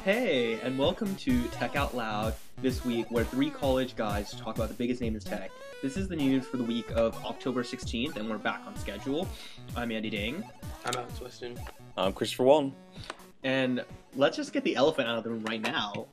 Hey, and welcome to Tech Out Loud this week, where three college guys talk about the biggest names in tech. This is the news for the week of October 16th, and we're back on schedule. I'm Andy Dang. I'm Alex Weston. I'm Christopher Walton. And let's just get the elephant out of the room right now.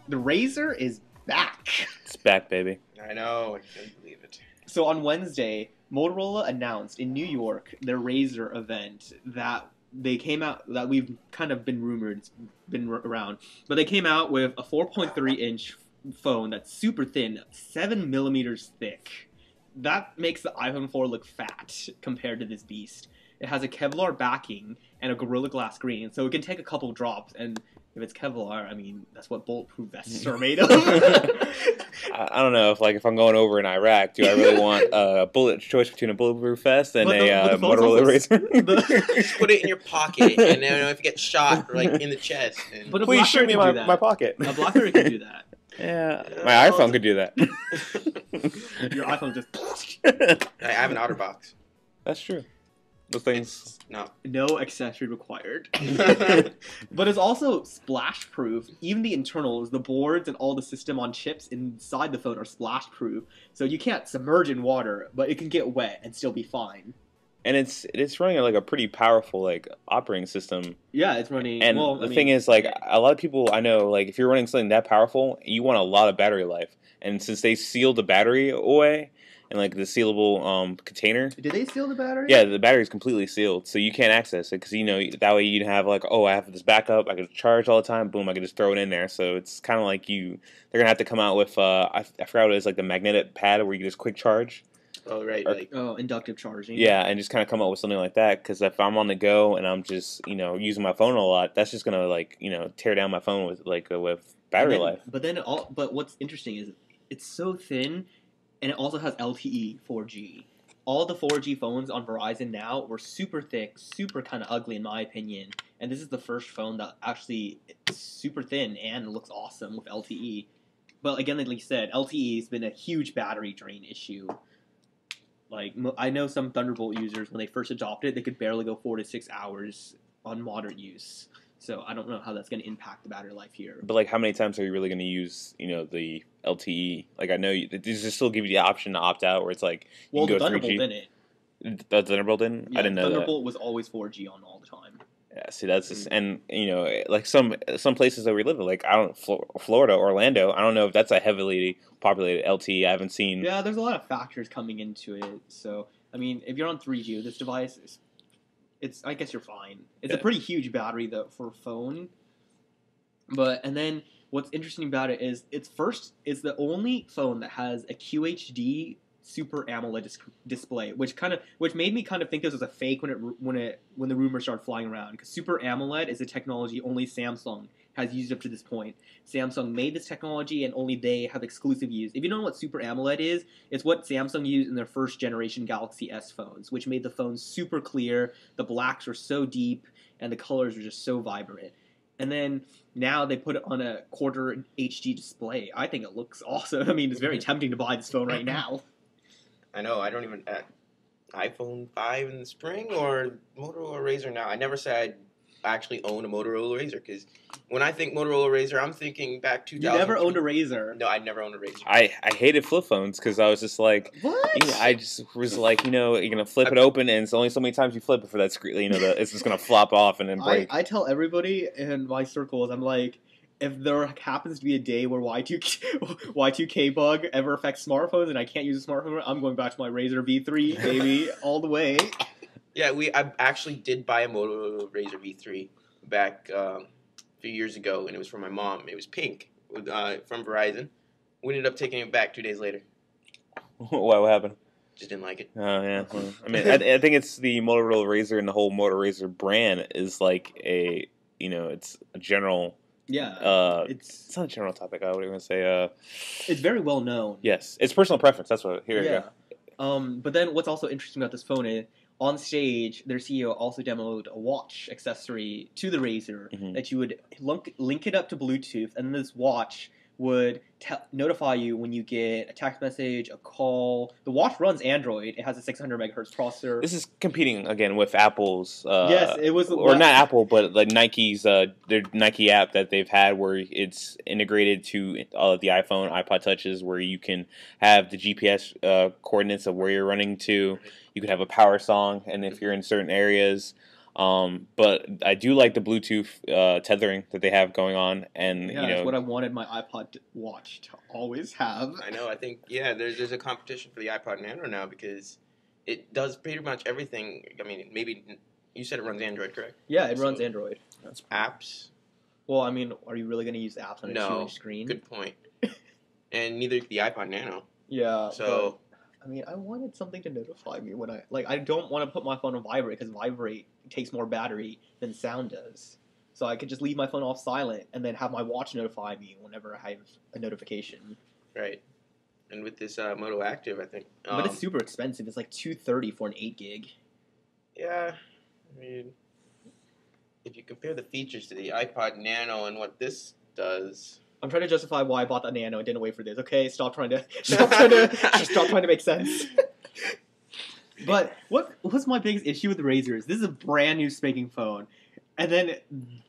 The Razer is back. It's back, baby. I know, I can't believe it. So on Wednesday, Motorola announced in New York their Razer event that they came out, that we've kind of been rumored, it's been around, but they came out with a 4.3-inch phone that's super thin, 7 millimeters thick. That makes the iPhone 4 look fat compared to this beast. It has a Kevlar backing and a Gorilla Glass screen, so it can take a couple drops, and if it's Kevlar, I mean, that's what bulletproof vests are made of. I don't know if I'm going over in Iraq, do I really want a choice between a bulletproof vest and a Motorola Razer? Just put it in your pocket, and then if you get shot, like in the chest. And... But please shoot me in my pocket. A BlackBerry can do that. Yeah, my iPhone could do that. Your iPhone just... I have an OtterBox. That's true. Those things... No accessory required. But it's also splash proof. Even the internals, the boards, and all the system on chips inside the phone are splash proof. So you can't submerge in water, but it can get wet and still be fine. And it's running like a pretty powerful operating system. Yeah, it's running. And the thing is, a lot of people I know, if you're running something that powerful, you want a lot of battery life. And since they sealed the battery away in the sealable container, did they seal the battery? Yeah, the battery is completely sealed, so you can't access it because that way you'd have I have this backup, I could charge all the time. Boom, I could just throw it in there. So it's kind of they're gonna have to come out with I forgot what it is, the magnetic pad where you can just quick charge. Oh, right. Inductive charging. Yeah, and just kind of come up with something like that, because if I'm on the go and I'm just, using my phone a lot, that's just going to, tear down my phone with battery life. But what's interesting is it's so thin, and it also has LTE 4G. All the 4G phones on Verizon now were super thick, super kind of ugly in my opinion, and this is the first phone that actually is super thin and looks awesome with LTE. But again, like you said, LTE has been a huge battery drain issue. I know some Thunderbolt users, when they first adopted it, they could barely go 4 to 6 hours on moderate use. So I don't know how that's going to impact the battery life here. But how many times are you really going to use, the LTE? I know does it still give you the option to opt out, where it's you can go 3G? Thunderbolt didn't. The Thunderbolt didn't? Yeah, I didn't know Thunderbolt was always 4G on all the time. Yeah, see, that's just, and some places that we live in, Florida, Orlando, I don't know if that's a heavily populated LTE. I haven't seen. Yeah, there's a lot of factors coming into it. So I mean, if you're on 3G with this device, I guess you're fine. It's a pretty huge battery though for a phone. And then what's interesting about it is it's the only phone that has a QHD Super AMOLED display, which made me kind of think this was a fake when the rumors started flying around, because Super AMOLED is a technology only Samsung has used up to this point. Samsung made this technology, and only they have exclusive use. If you don't know what Super AMOLED is, it's what Samsung used in their first generation Galaxy S phones, which made the phones super clear, the blacks were so deep, and the colors were just so vibrant. And then now they put it on a quarter HD display. I think it looks awesome. I mean, it's very tempting to buy this phone right now. I know, I don't even... iPhone 5 in the spring or Motorola Razr now. I never said I actually own a Motorola Razr, because when I think Motorola Razr, I'm thinking back 2000. You never owned a Razr? No, I never owned a Razr. I hated flip phones, because I was just what? I just was you're going to flip it open, and it's only so many times you flip it for that screen, it's just going to flop off and then break. I tell everybody in my circles, I'm like, if there happens to be a day where Y2K bug ever affects smartphones and I can't use a smartphone, I'm going back to my Razr V3, baby, all the way. Yeah, I actually did buy a Motorola Razr V3 back a few years ago, and it was for my mom. It was pink from Verizon. We ended up taking it back 2 days later. What happened? Just didn't like it. Oh, yeah. Well, I mean, I think it's the Motorola Razr, and the whole Motorola Razr brand is it's a general... Yeah, it's not a general topic. I would even say it's very well known. Yes, it's personal preference. That's what. Here you go. But then what's also interesting about this phone is, on stage, their CEO also demoed a watch accessory to the Razr that you would link it up to Bluetooth, and this watch would notify you when you get a text message, a call. The watch runs Android. It has a 600 megahertz processor. This is competing again with Apple's. Yes, it was, or not Apple, but like Nike's their Nike app that they've had, where it's integrated to all of the iPhone, iPod touches, where you can have the GPS coordinates of where you're running to. You could have a power song, and if you're in certain areas. But I do like the Bluetooth tethering that they have going on, and yeah, it's what I wanted my iPod Watch to always have. I know. I think there's a competition for the iPod Nano now because it does pretty much everything. I mean, maybe you said it runs Android, correct? Yeah, it runs Android. Apps. Well, I mean, are you really going to use apps on a 2-inch screen? Good point. And neither the iPod Nano. Yeah. So. I mean, I wanted something to notify me when I don't want to put my phone on vibrate because vibrate takes more battery than sound does. So I could just leave my phone off silent and then have my watch notify me whenever I have a notification. Right. And with this Moto Active, I think. But it's super expensive. It's like $230 for an 8 gig. Yeah. I mean, if you compare the features to the iPod Nano and what this does. I'm trying to justify why I bought the Nano and didn't wait for this. Okay, stop trying to make sense. But what's my biggest issue with the Razrs? This is a brand new spanking phone, and then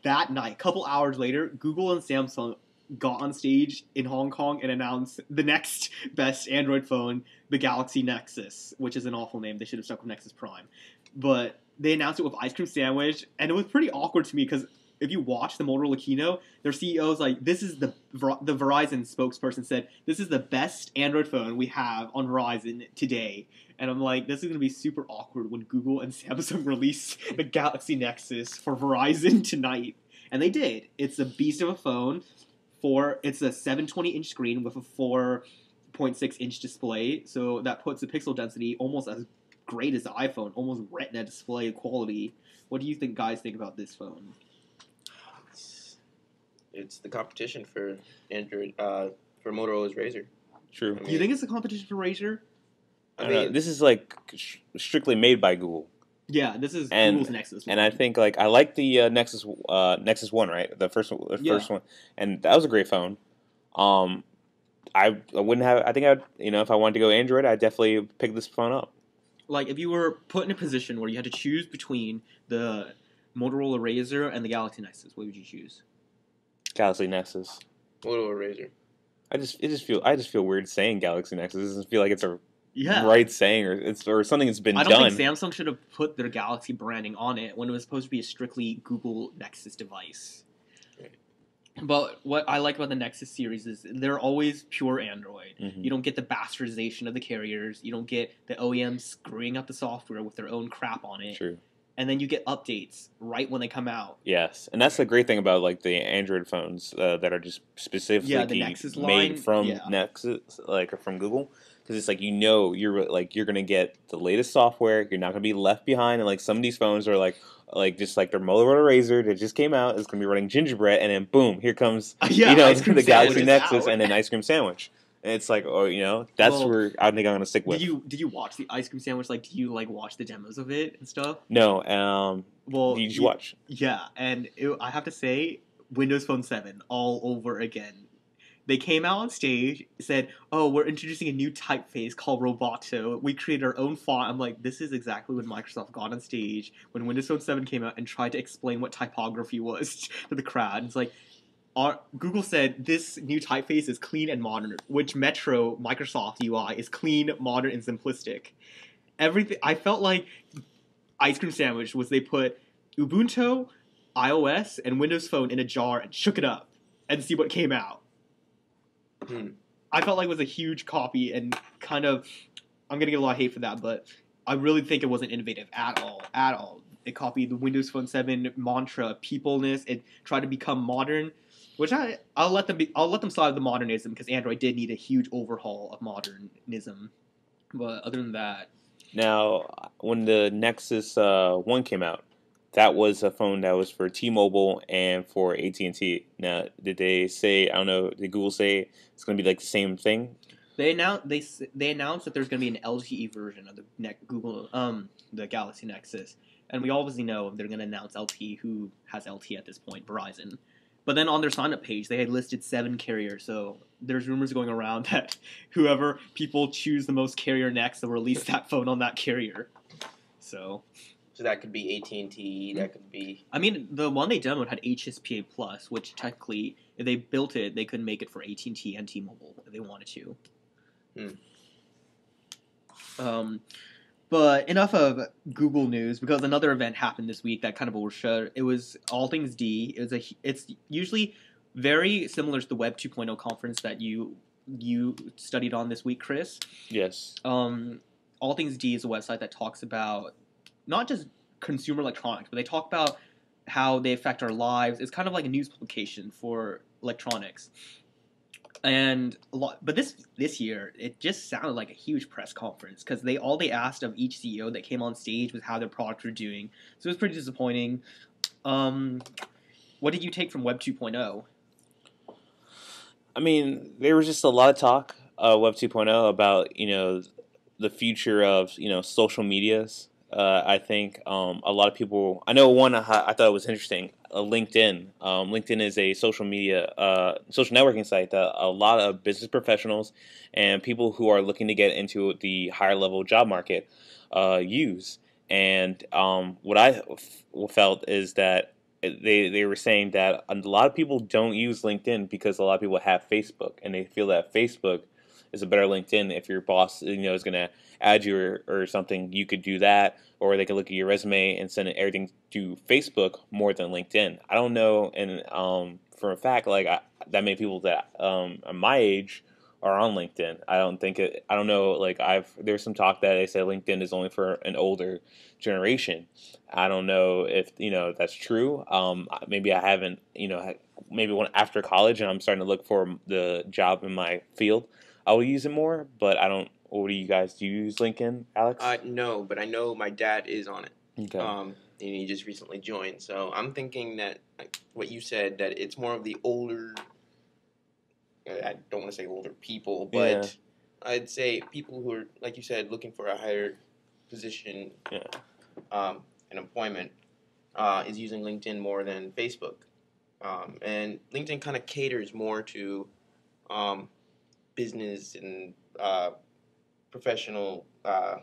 that night, a couple hours later, Google and Samsung got on stage in Hong Kong and announced the next best Android phone, the Galaxy Nexus, which is an awful name. They should have stuck with Nexus Prime, but they announced it with ice cream sandwich, and it was pretty awkward to me because. If you watch the Motorola keynote, their CEO's like, this is the Verizon spokesperson said, this is the best Android phone we have on Verizon today. And I'm like, this is going to be super awkward when Google and Samsung release the Galaxy Nexus for Verizon tonight. And they did. It's a beast of a phone. It's a 720-inch screen with a 4.6-inch display. So that puts the pixel density almost as great as the iPhone, almost retina display quality. What do you guys think about this phone? It's the competition for Android, for Motorola's Razr. True. I mean, Do you think it's a competition for Razr? I mean, this is like strictly made by Google. Yeah, this is Google's Nexus. And I think I like the Nexus One, right? The first one, and that was a great phone. I wouldn't have. I think if I wanted to go Android, I'd definitely pick this phone up. Like if you were put in a position where you had to choose between the Motorola Razr and the Galaxy Nexus, what would you choose? Galaxy Nexus. Motorola Razr. I just feel weird saying Galaxy Nexus. It doesn't feel like it's a Yeah. right saying, or something that's been I done. don't think Samsung should have put their Galaxy branding on it when it was supposed to be a strictly Google Nexus device. Right. But what I like about the Nexus series is they're always pure Android. Mhm. You don't get the bastardization of the carriers. You don't get the OEMs screwing up the software with their own crap on it. True. And then you get updates right when they come out. Yes, and that's the great thing about like the Android phones that are just specifically the Nexus made line, from yeah. Nexus, like or from Google, because it's like you're gonna get the latest software. You're not gonna be left behind, and like some of these phones are like just like their Motorola Razr that just came out is gonna be running Gingerbread, and then boom, here comes Ice Cream the Galaxy Sandwich Nexus out. and an ice cream sandwich. And it's like, that's where I think I'm gonna stick with. Did you watch the ice cream sandwich? Like, do you watch the demos of it and stuff? No, Well, did you watch? Yeah, and I have to say, Windows Phone 7 all over again. They came out on stage, said, "Oh, we're introducing a new typeface called Roboto. We created our own font." I'm like, this is exactly when Microsoft got on stage when Windows Phone 7 came out and tried to explain what typography was to the crowd. It's like. Google said this new typeface is clean and modern, which Metro Microsoft UI is clean, modern, and simplistic. Everything I felt like Ice Cream Sandwich was they put Ubuntu, iOS, and Windows Phone in a jar and shook it up and see what came out. I felt like it was a huge copy and kind of I'm gonna get a lot of hate for that, but I really think it wasn't innovative at all. It copied the Windows Phone 7 mantra, peopleness. It tried to become modern. Which I'll let them slide the modernism because Android did need a huge overhaul of modernism, but other than that, now when the Nexus One came out, that was a phone that was for T-Mobile and for AT&T. Now, did they say? I don't know. Did Google say it's going to be like the same thing? They announced that there's going to be an LTE version of the Galaxy Nexus, and we obviously know they're going to announce LTE. Who has LTE at this point? Verizon. But then on their sign-up page, they had listed 7 carriers. So there's rumors going around that whoever people choose the most carrier next, they'll release that phone on that carrier. So that could be AT&T. That could be. I mean, the one they demoed had HSPA Plus, which technically, if they built it, they could make it for AT&T and T-Mobile if they wanted to. But enough of Google news, because another event happened this week that kind of overshadowed. It was All Things D. It's usually very similar to the Web 2.0 conference that you studied on this week, Chris. Yes. All Things D is a website that talks about not just consumer electronics, but they talk about how they affect our lives. It's kind of like a news publication for electronics. But this year, it just sounded like a huge press conference because all they asked of each CEO that came on stage was how their products were doing. So it was pretty disappointing. What did you take from Web 2.0? I mean, there was just a lot of talk, Web 2.0, about the future of social medias. I think a lot of people. I know one I thought it was interesting. LinkedIn. LinkedIn is a social networking site that a lot of business professionals and people who are looking to get into the higher level job market use. And what I felt is that they were saying that a lot of people don't use LinkedIn because a lot of people have Facebook, and they feel that Facebook is a better LinkedIn. If your boss is going to add you or something, you could do that, or they could look at your resume and send everything to Facebook more than LinkedIn. I don't know, and for a fact, that many people that my age are on LinkedIn. I don't know. There's some talk that they say LinkedIn is only for an older generation. I don't know if that's true. Maybe I haven't. Maybe after college and I'm starting to look for the job in my field, I will use it more. But I don't. What do you guys do? You use LinkedIn, Alex? No, but I know my dad is on it. Okay. And he just recently joined, so I'm thinking that what you said, that it's more of the older. I don't want to say older people, but I'd say people who are, like you said, looking for a higher position, and employment, is using LinkedIn more than Facebook, and LinkedIn kind of caters more to business and professional, I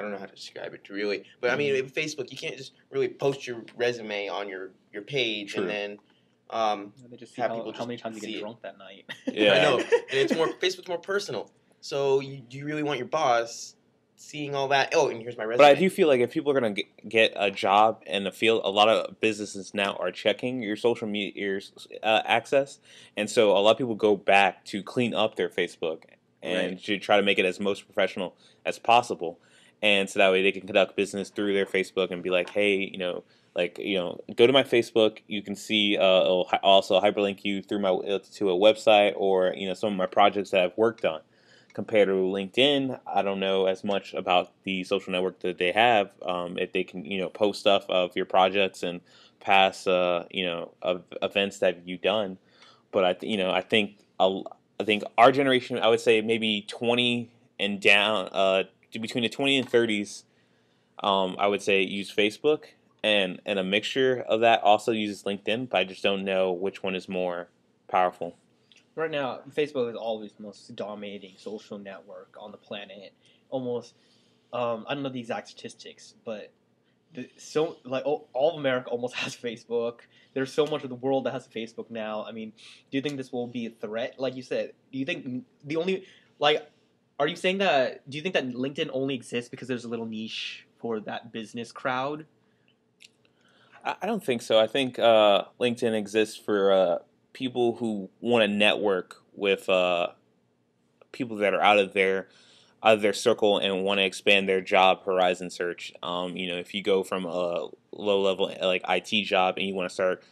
don't know how to describe it really, but I mean, with Facebook, you can't just really post your resume on your page. True. And then They just see how many times you get drunk that night. Yeah. I know, and it's more Facebook's more personal. So you really want your boss seeing all that? Oh, and here's my resume. But I do feel like if people are going to get a job in the field, a lot of businesses now are checking your social media access, and so a lot of people go back to clean up their Facebook and to try to make it as most professional as possible, and so that way they can conduct business through their Facebook and be like, hey, go to my Facebook. You can see it'll also hyperlink you through to a website or some of my projects that I've worked on. Compared to LinkedIn, I don't know as much about the social network that they have. If they can, post stuff of your projects and past, of events that you've done. But I think our generation, I would say maybe 20 and down, between the 20 and 30s, I would say use Facebook, and a mixture of that also uses LinkedIn. But I just don't know which one is more powerful. Right now, Facebook is always the most dominating social network on the planet. Almost, I don't know the exact statistics, but all of America almost has Facebook. There's so much of the world that has Facebook now. I mean, do you think this will be a threat? Like you said, do you think are you saying that? Do you think that LinkedIn only exists because there's a little niche for that business crowd? I don't think so. I think LinkedIn exists for people who want to network with people that are out of their circle and want to expand their job horizon search. If you go from a low level IT job and you want to start,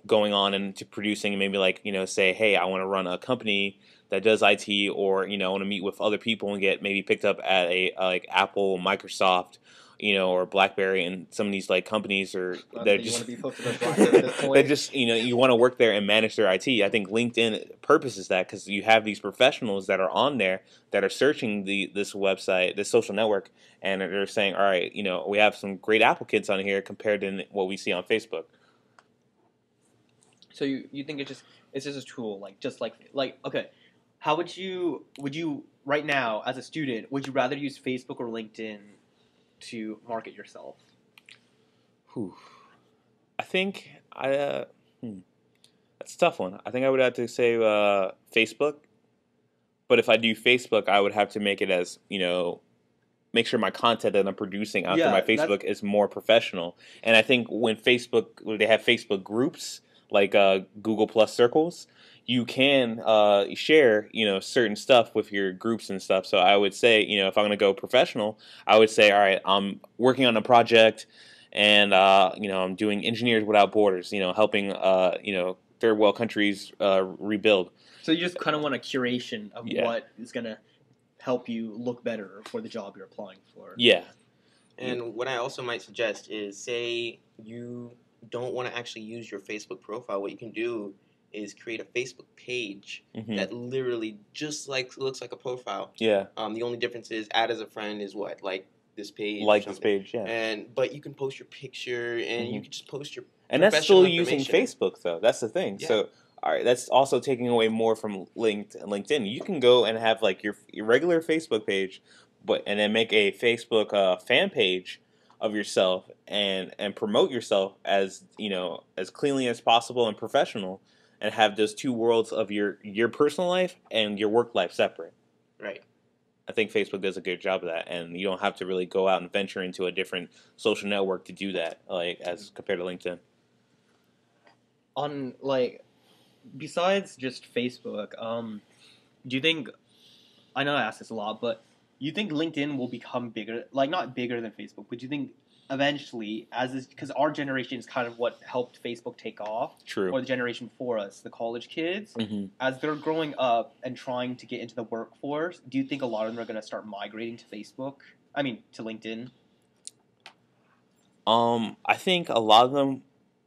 going on into producing, maybe say, hey, I want to run a company that does IT, or I want to meet with other people and get maybe picked up at a like Apple, Microsoft, or BlackBerry and some of these like companies or Not they're that you just want to be posted on BlackBerry at this they point. just you want to work there and manage their IT. I think LinkedIn purposes that because you have these professionals that are on there that are searching this website, this social network, and they're saying, all right, we have some great applicants on here compared to what we see on Facebook. So you think it's just a tool, like okay, how would you right now as a student, would you rather use Facebook or LinkedIn to market yourself? Whew. I think that's a tough one. I think I would have to say Facebook. But if I do Facebook, I would have to make it as, make sure my content that I'm producing out to my Facebook is more professional. And I think when they have Facebook groups like Google Plus circles, you can share, certain stuff with your groups and stuff. So I would say, if I'm going to go professional, I would say, all right, I'm working on a project and, I'm doing Engineers Without Borders, helping, third world countries rebuild. So you just kind of want a curation of what is going to help you look better for the job you're applying for. Yeah. And what I also might suggest is, say you don't want to actually use your Facebook profile. What you can do is create a Facebook page that literally just looks like a profile. Yeah. The only difference is add as a friend is what, like this page. Like this page, yeah. But you can post your picture and you can just post your and that's still using Facebook though. That's the thing. Yeah. So all right, that's also taking away more from LinkedIn. You can go and have like your regular Facebook page, and then make a Facebook fan page of yourself and promote yourself as as cleanly as possible and professional, and have those two worlds of your personal life and your work life separate. Right. I think Facebook does a good job of that, and you don't have to really go out and venture into a different social network to do that, like as compared to LinkedIn. On besides just Facebook, do you think, I know I ask this a lot, but you think LinkedIn will become bigger, like not bigger than Facebook, but do you think eventually, because our generation is kind of what helped Facebook take off, True, or the generation before us, the college kids, as they're growing up and trying to get into the workforce, do you think a lot of them are going to start migrating to to LinkedIn? I think a lot of them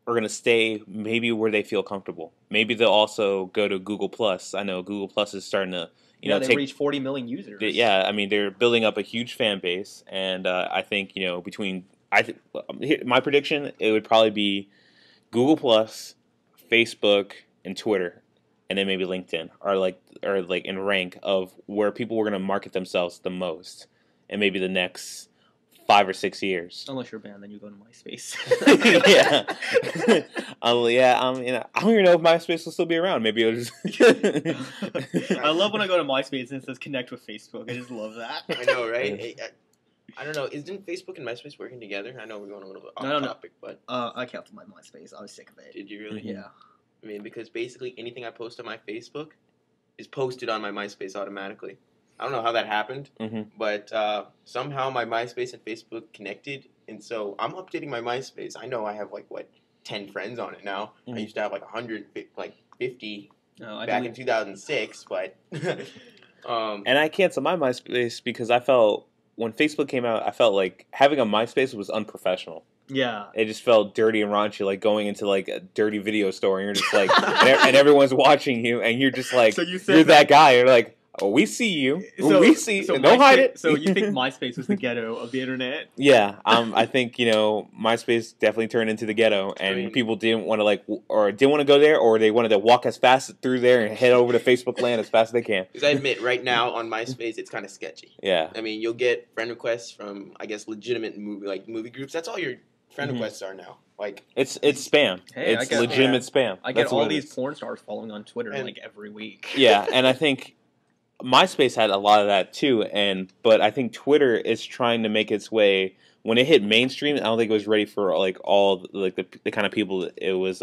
are going to stay maybe where they feel comfortable. Maybe they'll also go to Google Plus. I know Google Plus is starting to, they reach 40 million users. They're building up a huge fan base, and I think my prediction, it would probably be Google Plus, Facebook, and Twitter, and then maybe LinkedIn are in rank of where people were going to market themselves the most, and maybe the next 5 or 6 years. Unless you're banned, then you go to MySpace. Yeah. I don't even know if MySpace will still be around. Maybe it'll just. I love when I go to MySpace and it says connect with Facebook. I just love that. I know, right? I don't know. Isn't Facebook and MySpace working together? I know we're going a little bit off topic, but I canceled my MySpace. I was sick of it. Did you really? Yeah. I mean, because basically anything I post on my Facebook is posted on my MySpace automatically. I don't know how that happened, but somehow my MySpace and Facebook connected, and so I'm updating my MySpace. I know I have 10 friends on it now. I used to have 150 back in 2006, but and I canceled my MySpace because I felt when Facebook came out, I felt like having a MySpace was unprofessional. Yeah, it just felt dirty and raunchy, like going into a dirty video store, and you're just like, and everyone's watching you, and you're just like, so you're that guy. You're like, oh, we see you. We see. So don't hide it. So you think MySpace was the ghetto of the internet? Yeah. I think MySpace definitely turned into the ghetto, and people didn't want to go there, or they wanted to walk as fast through there and head over to Facebook land as fast as they can. Because I admit, right now on MySpace, it's kind of sketchy. Yeah. I mean, you'll get friend requests from, I guess, legitimate movie groups. That's all your friend requests are now. It's spam. Hey, it's legitimate spam. I get all these porn stars following on Twitter every week. Yeah, and I think MySpace had a lot of that too, but I think Twitter is trying to make its way. When it hit mainstream, I don't think it was ready for all the kind of people it was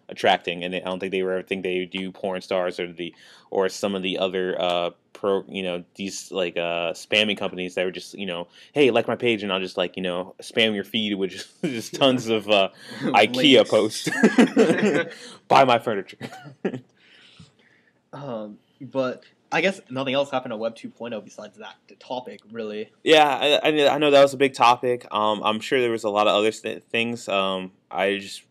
attracting, and I don't think they were ever think they would do porn stars or some of the other these spamming companies that were just hey, like my page and I'll just spam your feed with just tons of IKEA posts. Buy my furniture. But I guess nothing else happened at Web 2.0 besides that topic, really. Yeah, I know that was a big topic. I'm sure there was a lot of other things. I just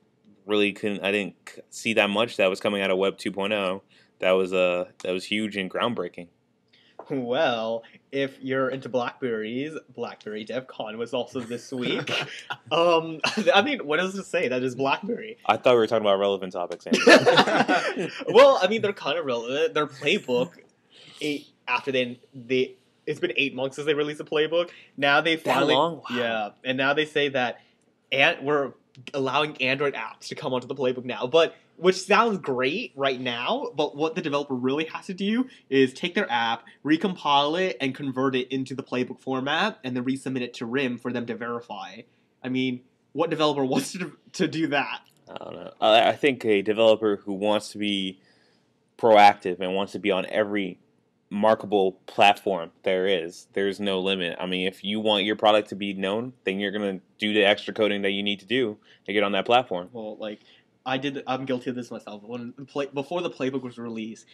really couldn't. I didn't see that much that was coming out of Web 2.0. That was huge and groundbreaking. Well, if you're into Blackberries, Blackberry DevCon was also this week. I mean, what does it say? That is Blackberry. I thought we were talking about relevant topics. Well, I mean, they're kind of relevant. Their playbook, after it's been 8 months since they released a playbook. Now they finally, long? Wow. Yeah, and now they say that, we're allowing Android apps to come onto the playbook now, which sounds great right now, but what the developer really has to do is take their app, recompile it, and convert it into the playbook format, and then resubmit it to RIM for them to verify. I mean, what developer wants to do that? I don't know. I think a developer who wants to be proactive and wants to be on every markable platform there's no limit. I mean, if you want your product to be known, then you're going to do the extra coding that you need to do to get on that platform. Well, like, I'm guilty of this myself. Before the playbook was released,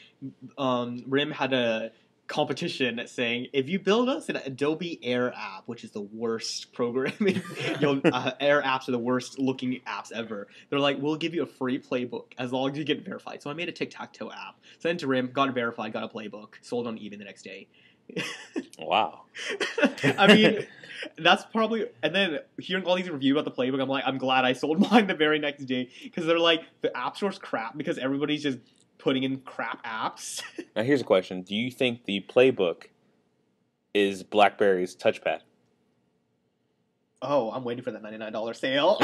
RIM had a competition saying, if you build us an Adobe Air app, which is the worst programming, Air apps are the worst looking apps ever. They're like, we'll give you a free playbook as long as you get verified. So I made a tic-tac-toe app, sent it to RIM, got it verified, got a playbook, sold on eBay the next day. Wow. I mean, that's probably, and then hearing all these reviews about the playbook, I'm like, I'm glad I sold mine the very next day, because they're like, the app store's crap because everybody's just putting in crap apps. Now here's a question: do you think the playbook is BlackBerry's touchpad? Oh, I'm waiting for that $99 sale.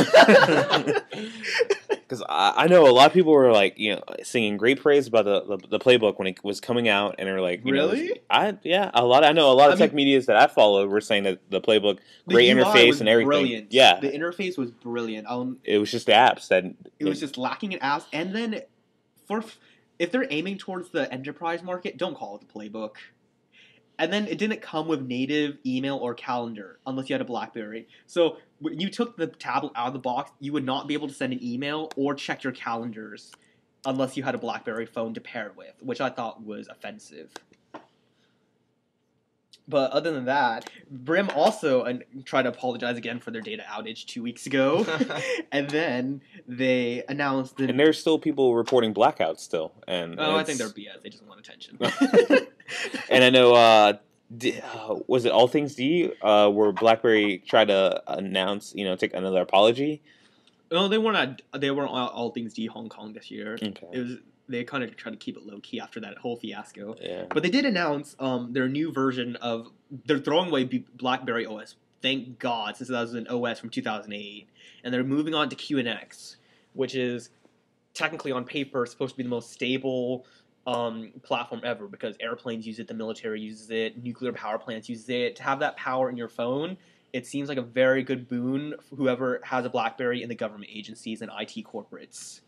Because I know a lot of people were like, singing great praise about the playbook when it was coming out, and they're like, really? I know a lot of tech medias that I follow were saying that the playbook, great interface and everything. Brilliant. Yeah, the interface was brilliant. It was just the apps that it was just lacking in apps, and then if they're aiming towards the enterprise market, don't call it the playbook. And then it didn't come with native email or calendar unless you had a BlackBerry. So when you took the tablet out of the box, you would not be able to send an email or check your calendars unless you had a BlackBerry phone to pair it with, which I thought was offensive. But other than that, Brim also tried to apologize again for their data outage 2 weeks ago. And then they announced that... And there's still people reporting blackouts still. And I think they're BS. They just want attention. And I know, was it All Things D, where BlackBerry tried to announce, take another apology? No, they weren't All Things D Hong Kong this year. Okay. They kind of tried to keep it low key after that whole fiasco. Yeah. But they did announce their new version of... They're throwing away BlackBerry OS. Thank God, since that was an OS from 2008. And they're moving on to QNX, which is technically on paper supposed to be the most stable platform ever, because airplanes use it, the military uses it, nuclear power plants use it. To have that power in your phone, it seems like a very good boon for whoever has a BlackBerry in the government agencies and IT corporates.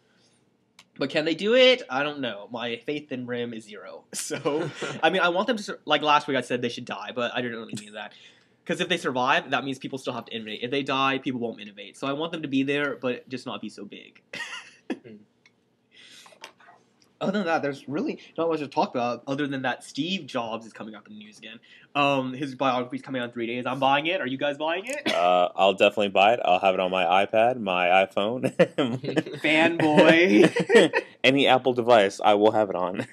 But can they do it? I don't know. My faith in RIM is 0. So, I mean, I want them to... Like last week I said they should die, but I didn't really mean that. Because if they survive, that means people still have to innovate. If they die, people won't innovate. So I want them to be there, but just not be so big. Other than that, there's really not much to talk about, other than that Steve Jobs is coming up in the news again. His biography is coming out in 3 days. I'm buying it. Are you guys buying it? I'll definitely buy it. I'll have it on my iPad, my iPhone. Fanboy. Any Apple device, I will have it on.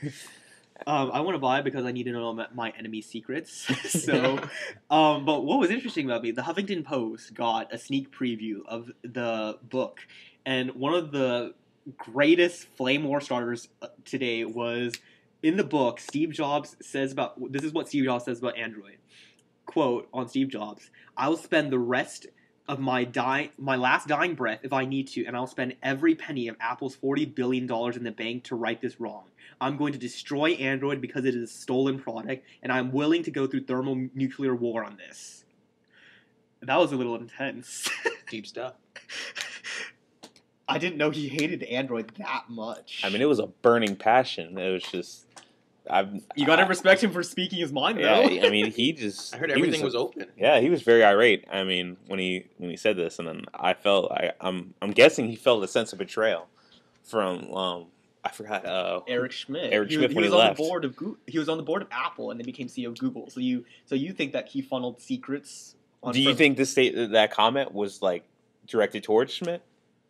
I want to buy it because I need to know my enemy's secrets. So, but what was interesting about me, the Huffington Post got a sneak preview of the book, and one of the greatest flame war starters today was in the book. Steve Jobs says this is what Steve Jobs says about Android. Quote on Steve Jobs: "I will spend the rest of my last dying breath if I need to, and I'll spend every penny of Apple's $40 billion in the bank to right this wrong. I'm going to destroy Android because it is a stolen product, and I'm willing to go through thermonuclear war on this." That was a little intense. Deep stuff. I didn't know he hated Android that much. I mean, it was a burning passion. It was just... You gotta respect him for speaking his mind, though. Yeah, I mean, he just... I heard everything was open. Yeah, he was very irate. I mean, when he said this, and then I felt... I'm guessing he felt a sense of betrayal from I forgot. Eric Schmidt. Eric Schmidt when he was on left. the board of he was on the board of Apple and then became CEO of Google. So you think that he funneled secrets? Do you think that comment was like directed towards Schmidt?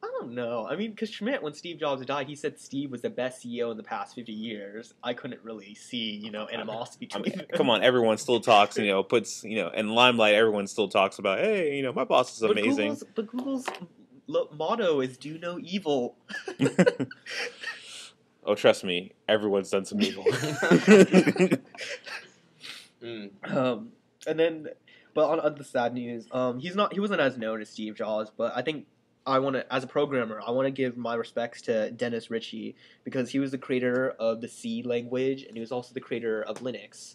I don't know. I mean, because Schmidt, when Steve Jobs died, he said Steve was the best CEO in the past 50 years. I couldn't really see, animosity between them. Come on, everyone still talks, puts, in limelight, everyone still talks about, hey, my boss is amazing. But Google's motto is do no evil. Oh, trust me, everyone's done some evil. And then, but on the sad news, he wasn't as known as Steve Jobs, but I think as a programmer, I want to give my respects to Dennis Ritchie because he was the creator of the C language and he was also the creator of Linux.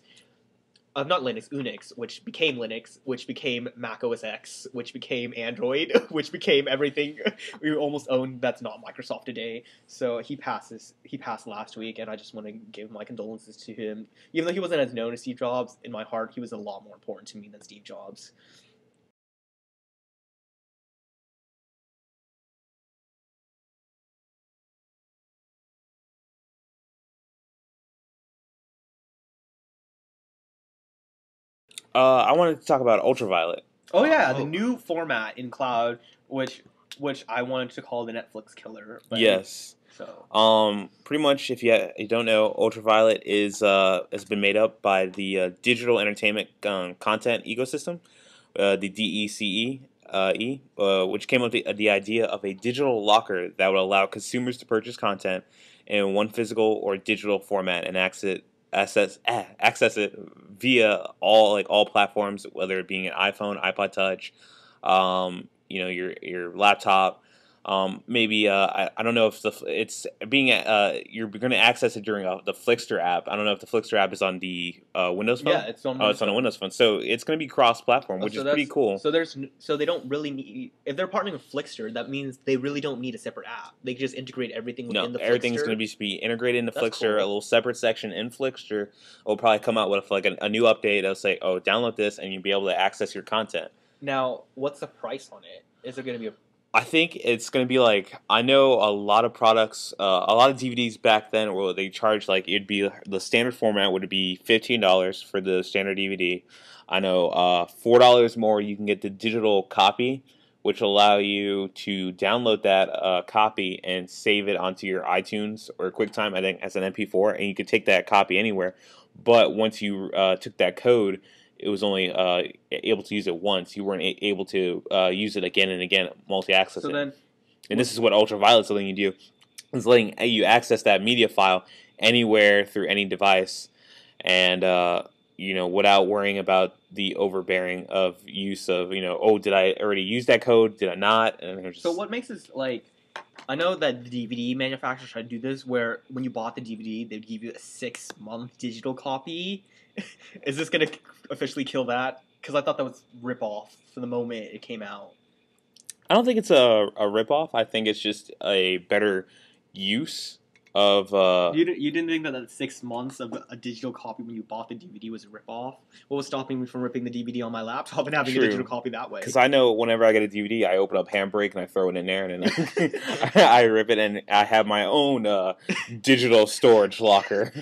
Not Linux, Unix, which became Linux, which became Mac OS X, which became Android, which became everything we almost own that's not Microsoft today. So he passed last week, and I just want to give my condolences to him. Even though he wasn't as known as Steve Jobs, in my heart, he was a lot more important to me than Steve Jobs. I wanted to talk about Ultraviolet. Oh yeah, the new format in cloud, which I wanted to call the Netflix killer. Yes. So. Pretty much, if you don't know, Ultraviolet has been made up by the digital entertainment content ecosystem, the DECE. Which came up with the idea of a digital locker that would allow consumers to purchase content in one physical or digital format and access it via all platforms, whether it being an iPhone, iPod Touch, your laptop. Maybe I don't know if it's being you're going to access it during the Flixster app. I don't know if the Flixster app is on the Windows phone. Yeah, it's on. It's on a Windows phone, so it's going to be cross-platform, which is pretty cool. So they don't really need, if they're partnering with Flixster, that means they really don't need a separate app. They just integrate everything within the Flixster. Everything's going to be integrated into Flixster. Cool. A little separate section in Flixster will probably come out with like a new update. It'll say, "Oh, download this," and you'll be able to access your content. Now, what's the price on it? Is it going to be I think it's going to be like, I know a lot of products, a lot of DVDs back then where they charge it'd be, the standard format would be $15 for the standard DVD. I know $4 more you can get the digital copy, which will allow you to download that copy and save it onto your iTunes or QuickTime, I think, as an MP4, and you could take that copy anywhere. But once you took that code, it was only able to use it once. You weren't able to use it again and again, multi-access it. And this is what Ultraviolet's letting you do. It's letting you access that media file anywhere through any device, and without worrying about the overbearing of use of did I already use that code? Did I not? And so what makes this I know that the DVD manufacturers try to do this, where when you bought the DVD, they'd give you a 6-month digital copy. Is this going to officially kill that? Because I thought that was rip-off from the moment it came out. I don't think it's a rip-off. I think it's just a better use of... You didn't think that 6 months of a digital copy when you bought the DVD was a rip-off? What was stopping me from ripping the DVD on my laptop and having a digital copy that way? Because I know whenever I get a DVD, I open up Handbrake and I throw it in there, and then I rip it, and I have my own digital storage locker.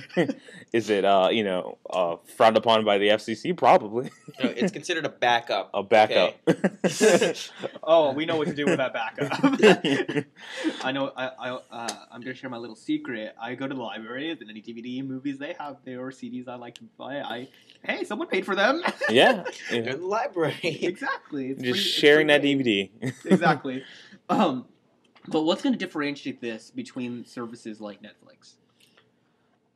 Is it, frowned upon by the FCC? Probably. No, it's considered a backup. A backup. Okay. Oh, we know what to do with that backup. I know. I'm gonna share my little secret. I go to the libraries, and any DVD movies they have, or CDs I like to buy, hey, someone paid for them. Yeah. They're in the library. Exactly. It's sharing that DVD. Exactly. But what's going to differentiate this between services like Netflix?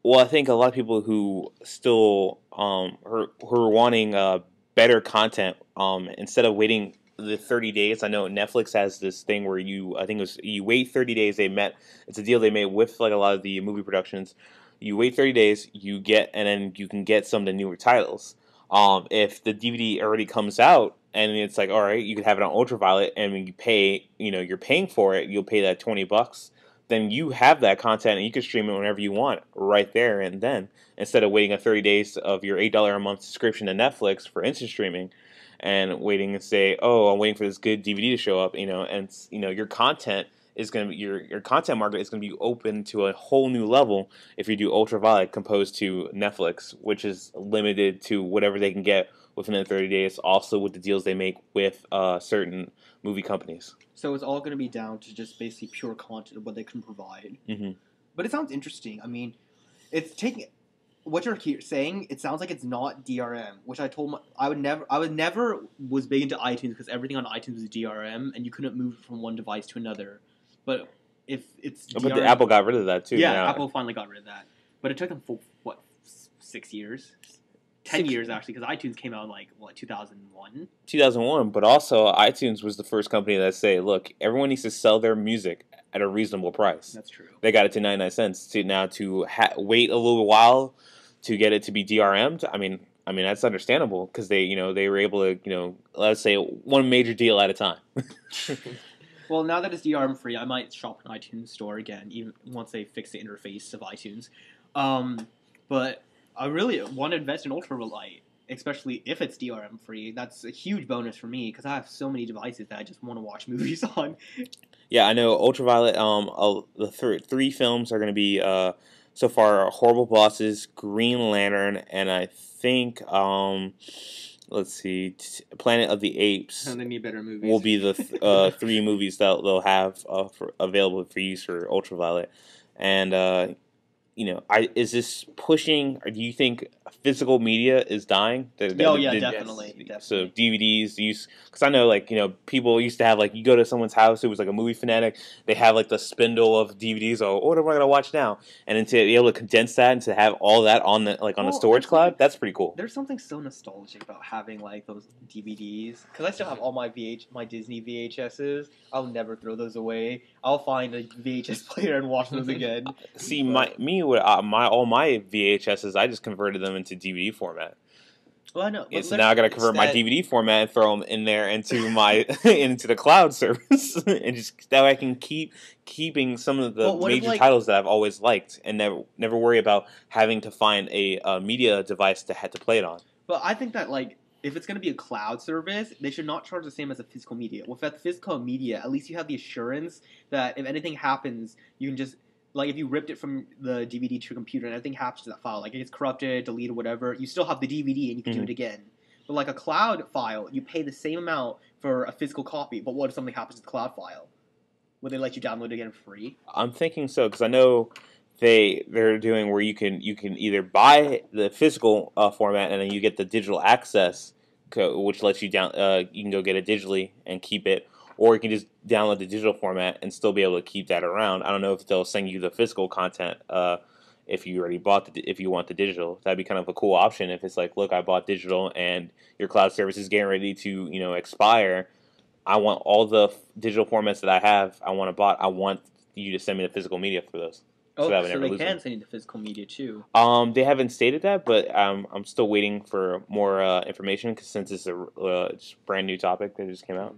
Well, I think a lot of people who still who are wanting better content, instead of waiting the 30 days. I know Netflix has this thing where you wait 30 days. It's a deal they made with like a lot of the movie productions. You wait 30 days, and then you can get some of the newer titles. If the DVD already comes out and it's like, all right, you can have it on Ultraviolet, and when you pay, you're paying for it, you'll pay that $20. Then you have that content and you can stream it whenever you want right there and then, instead of waiting 30 days of your $8 a month subscription to Netflix for instant streaming and waiting and say, oh, I'm waiting for this good DVD to show up, and your content is going to be your content market is going to be open to a whole new level if you do Ultraviolet composed to Netflix, which is limited to whatever they can get within the 30 days. Also with the deals they make with certain movie companies. So it's all going to be down to just basically pure content of what they can provide. Mm-hmm. But it sounds interesting. I mean, it's taking what you're saying. It sounds like it's not DRM, which I told I would never was big into iTunes because everything on iTunes was DRM and you couldn't move from one device to another. But if it's DRM, but Apple got rid of that too. Yeah, now. Apple finally got rid of that. But it took them 6 years. 10 years actually, because iTunes came out in 2001. 2001, but also iTunes was the first company that say, look, everyone needs to sell their music at a reasonable price. That's true. They got it to 99 cents. To wait a little while to get it to be DRM'd. I mean that's understandable because they were able to let's say one major deal at a time. Well, now that it's DRM free, I might shop an iTunes store again, even once they fix the interface of iTunes. But I really want to invest in Ultraviolet, especially if it's DRM free. That's a huge bonus for me because I have so many devices that I just want to watch movies on. Yeah, I know Ultraviolet. The three films are going to be so far Horrible Bosses, Green Lantern, and I think let's see, Planet of the Apes. And they need better movies. Will be the three movies that they'll have available for use for Ultraviolet, and is this pushing, or do you think physical media is dying? Definitely. So DVDs, because I know, people used to have, you go to someone's house, it was like a movie fanatic, they have, the spindle of DVDs, what am I going to watch now? And then to be able to condense that and to have all that on the, on the storage cloud, that's pretty cool. There's something so nostalgic about having, those DVDs, because I still have all my Disney VHSs. I'll never throw those away. I'll find a VHS player and watch those again. See, all my VHSs, I just converted them into DVD format. Well, I know. So now I got to convert my DVD format and throw them in there into my into the cloud service, and just that way I can keeping some of the major titles that I've always liked, and never worry about having to find a media device to play it on. But I think that if it's going to be a cloud service, they should not charge the same as a physical media. With that physical media, at least you have the assurance that if anything happens, you can just if you ripped it from the DVD to your computer and anything happens to that file, it gets corrupted, deleted, whatever, you still have the DVD and you can do it again. But a cloud file, you pay the same amount for a physical copy, but what if something happens to the cloud file? Would they let you download it again free? I'm thinking so, because I know they're doing where you can either buy the physical format and then you get the digital access, which lets you you can go get it digitally and keep it, or you can just download the digital format and still be able to keep that around. I don't know if they'll send you the physical content if you already if you want the digital. That'd be kind of a cool option if it's look, I bought digital and your cloud service is getting ready to expire. I want all the digital formats that I have. I want you to send me the physical media for those. So they can send you the physical media too. They haven't stated that, but I'm still waiting for more information since it's a brand new topic that just came out.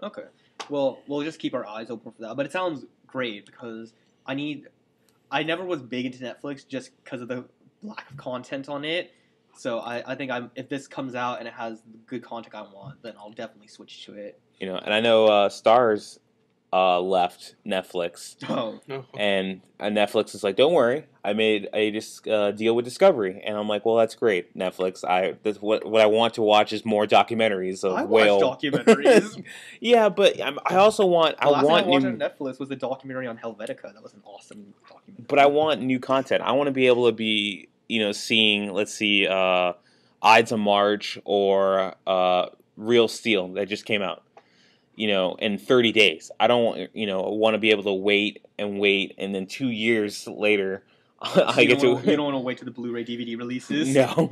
Okay. Well, we'll just keep our eyes open for that. But it sounds great because I never was big into Netflix just because of the lack of content on it. So I think if this comes out and it has the good content I want, then I'll definitely switch to it. And I know Starz left Netflix. Oh. And Netflix is like, don't worry, I made a deal with Discovery. And I'm like, well, that's great, Netflix. What I want to watch is more documentaries of whale. I watch documentaries. Yeah, but I also want... The last thing I watched on Netflix was a documentary on Helvetica. That was an awesome documentary. But I want new content. I want to be able to be, seeing, let's see, Ides of March or Real Steel that just came out. In 30 days. I don't, want to be able to wait, and then 2 years later, I get to... You don't want to wait to the Blu-ray DVD releases? No.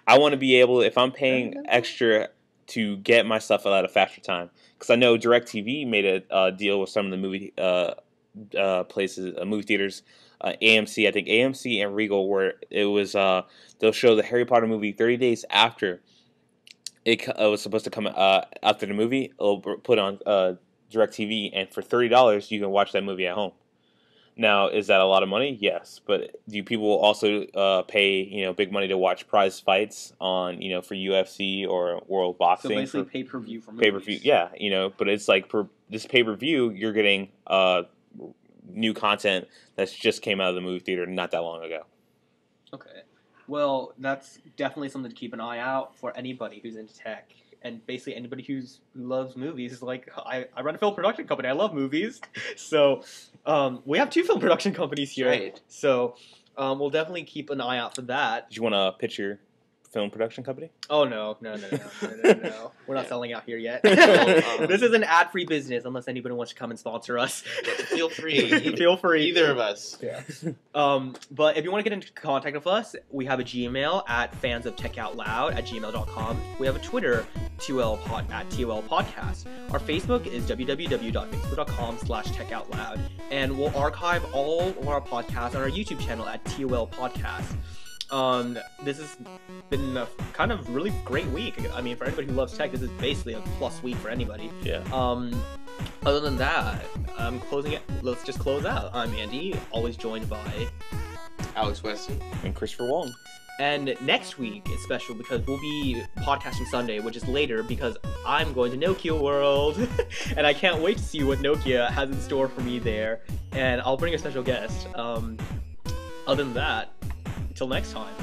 I want to be able, if I'm paying extra, to get my stuff out at a faster time. Because I know DirecTV made a deal with some of the movie places, movie theaters, AMC, I think AMC and Regal, where it was, they'll show the Harry Potter movie 30 days after it was supposed to come after the movie. It'll put on DirecTV, and for $30, you can watch that movie at home. Now, is that a lot of money? Yes, but do people also pay big money to watch prize fights on for UFC or World Boxing? So basically, pay-per-view for movies. Pay-per-view, yeah, but it's per this pay-per-view, you're getting new content that's just came out of the movie theater not that long ago. Okay. Well, that's definitely something to keep an eye out for anybody who's into tech. And basically anybody who loves movies. Like, I run a film production company. I love movies. So we have 2 film production companies here. Right. So we'll definitely keep an eye out for that. Did you want to pitch your film production company? Oh, no. We're not selling out here yet. Well, This is an ad-free business unless anybody wants to come and sponsor us. Feel free. Feel free. Either of us. Yeah. But if you want to get into contact with us, we have a Gmail at fansoftechoutloud@gmail.com. We have a Twitter, TOL Podcast. Our Facebook is www.facebook.com/techoutloud. And we'll archive all of our podcasts on our YouTube channel at TOL Podcast. This has been a kind of really great week. I mean, for anybody who loves tech, this is basically a plus week for anybody. Yeah. Other than that, I'm closing it. Let's just close out. I'm Andy, always joined by Alex Weston. And Christopher Walton. And next week is special because we'll be podcasting Sunday, which is later because I'm going to Nokia World. And I can't wait to see what Nokia has in store for me there. And I'll bring a special guest. Other than that, until next time.